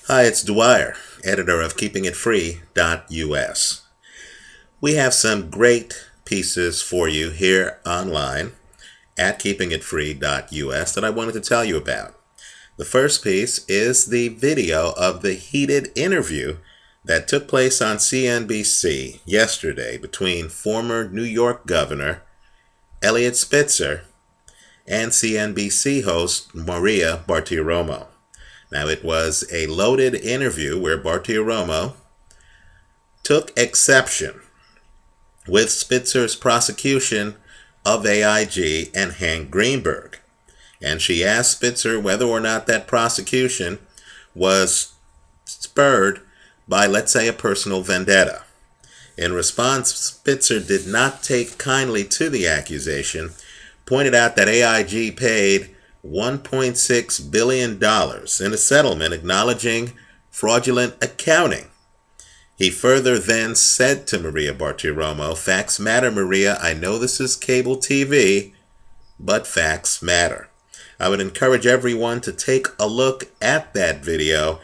Hi, it's Dwyer, editor of KeepingItFree.us. We have some great pieces for you here online at KeepingItFree.us that I wanted to tell you about. The first piece is the video of the heated interview that took place on CNBC yesterday between former New York Governor Eliot Spitzer and CNBC host Maria Bartiromo. Now, it was a loaded interview where Bartiromo took exception with Spitzer's prosecution of AIG and Hank Greenberg. And she asked Spitzer whether or not that prosecution was spurred by, let's say, a personal vendetta. In response, Spitzer did not take kindly to the accusation, pointed out that AIG paid $1.6 billion in a settlement acknowledging fraudulent accounting. He further then said to Maria Bartiromo, "Facts matter, Maria. I know this is cable TV, but facts matter." I would encourage everyone to take a look at that video.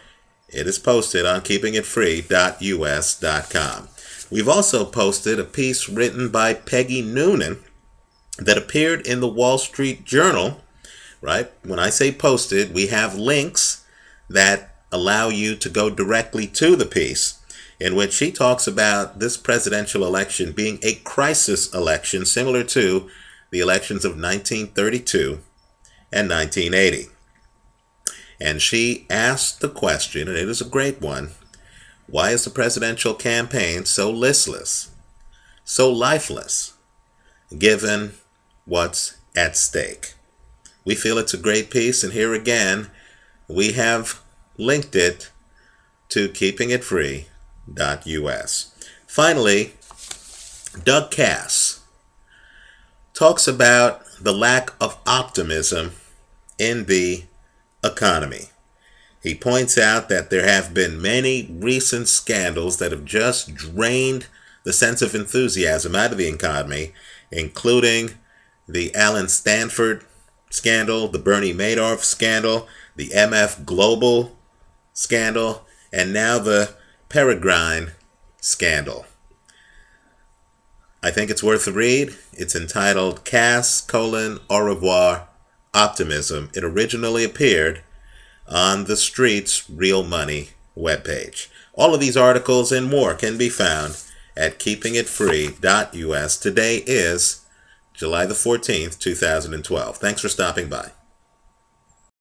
It is posted on keepingitfree.us.com. We've also posted a piece written by Peggy Noonan that appeared in the Wall Street Journal. Right? When I say posted, we have links that allow you to go directly to the piece in which she talks about this presidential election being a crisis election similar to the elections of 1932 and 1980. And she asked the question, and it is a great one, why is the presidential campaign so listless, so lifeless, given what's at stake? We feel it's a great piece, and here again, we have linked it to keepingitfree.us. Finally, Doug Cass talks about the lack of optimism in the economy. He points out that there have been many recent scandals that have just drained the sense of enthusiasm out of the economy, including the Alan Stanford scandal, the Bernie Madoff scandal, the MF Global scandal, and now the Peregrine scandal. I think it's worth a read. It's entitled Cass, Au revoir, Optimism. It originally appeared on the Street's Real Money webpage. All of these articles and more can be found at keepingitfree.us. Today is July the 14th, 2012. Thanks for stopping by.